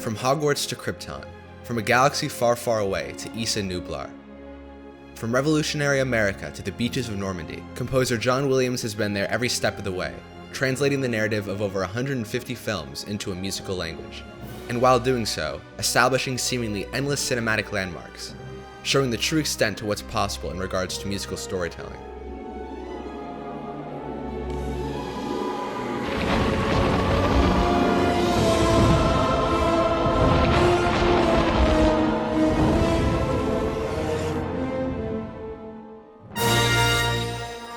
From Hogwarts to Krypton, from a galaxy far, far away to Issa Nublar. From revolutionary America to the beaches of Normandy, composer John Williams has been there every step of the way, translating the narrative of over 150 films into a musical language. And while doing so, establishing seemingly endless cinematic landmarks, showing the true extent to what's possible in regards to musical storytelling.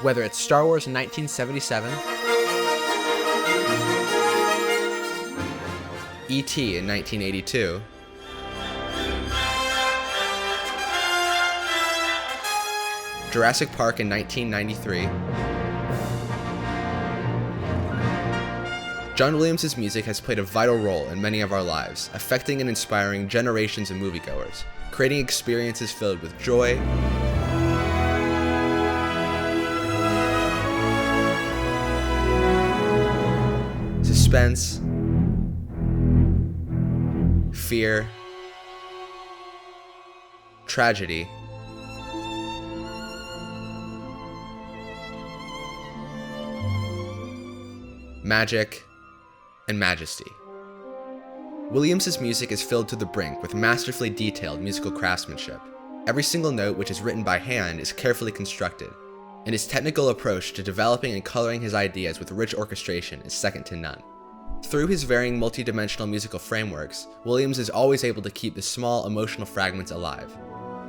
Whether it's Star Wars in 1977, E.T. in 1982, Jurassic Park in 1993, John Williams' music has played a vital role in many of our lives, affecting and inspiring generations of moviegoers, creating experiences filled with joy, suspense, fear, tragedy, magic, and majesty. Williams' music is filled to the brink with masterfully detailed musical craftsmanship. Every single note, which is written by hand, is carefully constructed, and his technical approach to developing and coloring his ideas with rich orchestration is second to none. Through his varying multi-dimensional musical frameworks, Williams is always able to keep the small emotional fragments alive,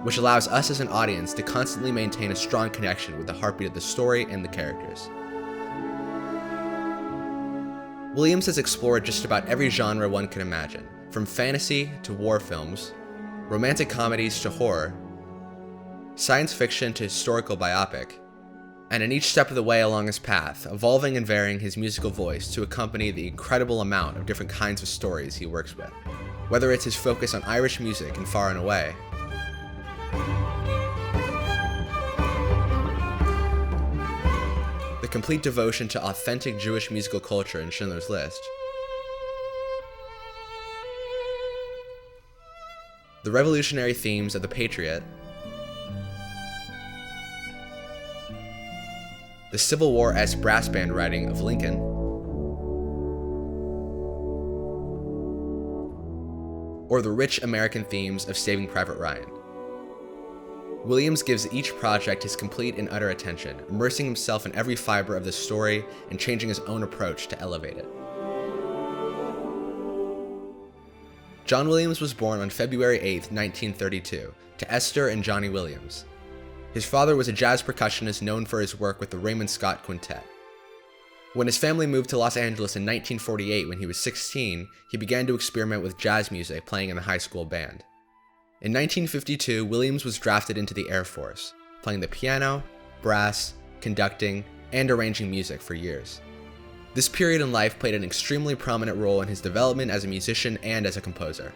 which allows us as an audience to constantly maintain a strong connection with the heartbeat of the story and the characters. Williams has explored just about every genre one can imagine, from fantasy to war films, romantic comedies to horror, science fiction to historical biopic, and in each step of the way along his path, evolving and varying his musical voice to accompany the incredible amount of different kinds of stories he works with. Whether it's his focus on Irish music in Far and Away, the complete devotion to authentic Jewish musical culture in Schindler's List, the revolutionary themes of The Patriot, the Civil War-esque brass band writing of Lincoln, or the rich American themes of Saving Private Ryan. Williams gives each project his complete and utter attention, immersing himself in every fiber of the story and changing his own approach to elevate it. John Williams was born on February 8, 1932, to Esther and Johnny Williams. His father was a jazz percussionist known for his work with the Raymond Scott Quintet. When his family moved to Los Angeles in 1948 when he was 16, he began to experiment with jazz music, playing in a high school band. In 1952, Williams was drafted into the Air Force, playing the piano, brass, conducting, and arranging music for years. This period in life played an extremely prominent role in his development as a musician and as a composer.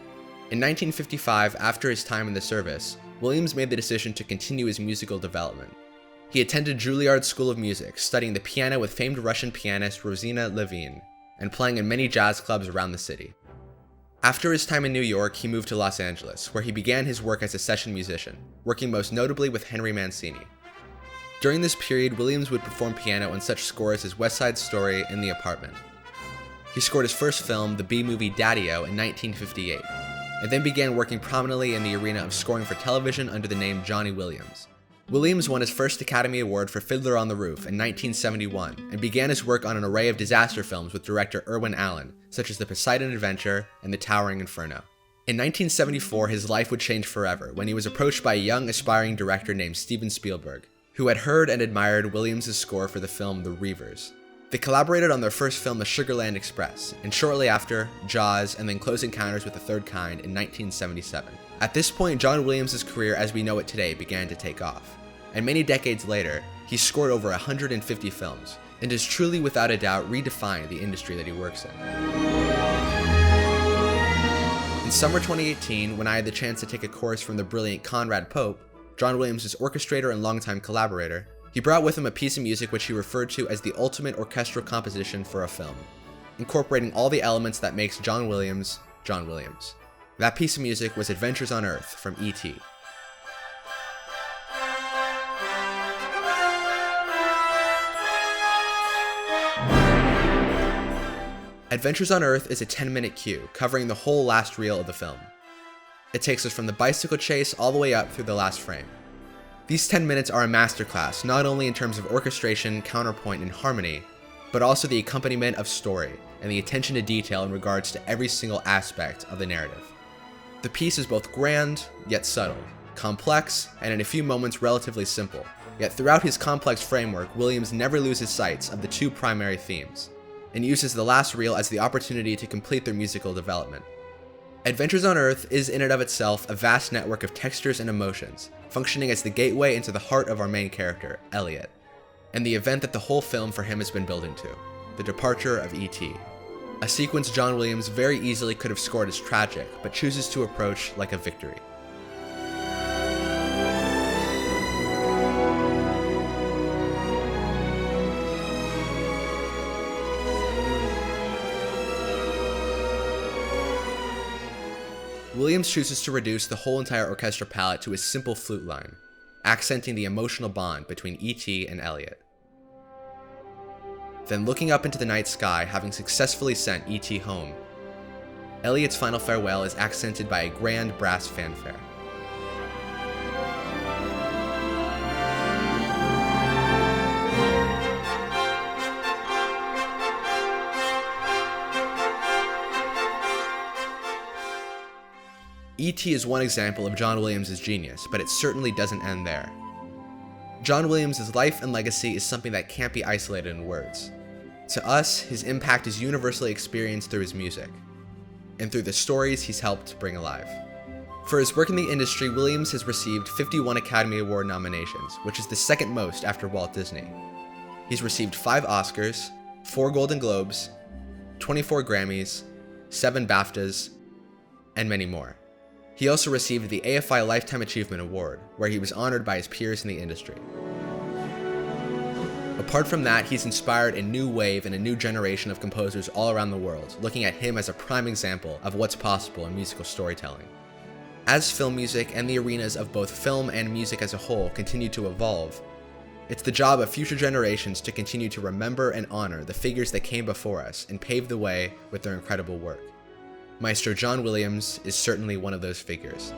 In 1955, after his time in the service, Williams made the decision to continue his musical development. He attended Juilliard School of Music, studying the piano with famed Russian pianist Rosina Levine, and playing in many jazz clubs around the city. After his time in New York, he moved to Los Angeles, where he began his work as a session musician, working most notably with Henry Mancini. During this period, Williams would perform piano on such scores as West Side Story and The Apartment. He scored his first film, the B-movie Daddy-O, in 1958, and then began working prominently in the arena of scoring for television under the name Johnny Williams. Williams won his first Academy Award for Fiddler on the Roof in 1971, and began his work on an array of disaster films with director Irwin Allen, such as The Poseidon Adventure and The Towering Inferno. In 1974, his life would change forever when he was approached by a young aspiring director named Steven Spielberg, who had heard and admired Williams' score for the film The Reavers. They collaborated on their first film, The Sugarland Express, and shortly after, Jaws, and then Close Encounters with the Third Kind in 1977. At this point, John Williams' career as we know it today began to take off, and many decades later, he scored over 150 films, and has truly without a doubt redefined the industry that he works in. In summer 2018, when I had the chance to take a course from the brilliant Conrad Pope, John Williams' orchestrator and longtime collaborator, he brought with him a piece of music which he referred to as the ultimate orchestral composition for a film, incorporating all the elements that makes John Williams John Williams. That piece of music was Adventures on Earth from E.T. Adventures on Earth is a 10-minute cue covering the whole last reel of the film. It takes us from the bicycle chase all the way up through the last frame. These 10 minutes are a masterclass not only in terms of orchestration, counterpoint, and harmony, but also the accompaniment of story and the attention to detail in regards to every single aspect of the narrative. The piece is both grand, yet subtle, complex, and in a few moments relatively simple. Yet throughout his complex framework, Williams never loses sight of the two primary themes, and uses the last reel as the opportunity to complete their musical development. Adventures on Earth is in and of itself a vast network of textures and emotions, functioning as the gateway into the heart of our main character, Elliot, and the event that the whole film for him has been building to, the departure of E.T. A sequence John Williams very easily could have scored as tragic, but chooses to approach like a victory. Williams chooses to reduce the whole entire orchestra palette to a simple flute line, accenting the emotional bond between E.T. and Elliot. Then looking up into the night sky, having successfully sent E.T. home, Elliot's final farewell is accented by a grand brass fanfare. E.T. is one example of John Williams' genius, but it certainly doesn't end there. John Williams' life and legacy is something that can't be isolated in words. To us, his impact is universally experienced through his music, and through the stories he's helped bring alive. For his work in the industry, Williams has received 51 Academy Award nominations, which is the second most after Walt Disney. He's received 5 Oscars, 4 Golden Globes, 24 Grammys, 7 BAFTAs, and many more. He also received the AFI Lifetime Achievement Award, where he was honored by his peers in the industry. Apart from that, he's inspired a new wave and a new generation of composers all around the world, looking at him as a prime example of what's possible in musical storytelling. As film music and the arenas of both film and music as a whole continue to evolve, it's the job of future generations to continue to remember and honor the figures that came before us and paved the way with their incredible work. Maestro John Williams is certainly one of those figures.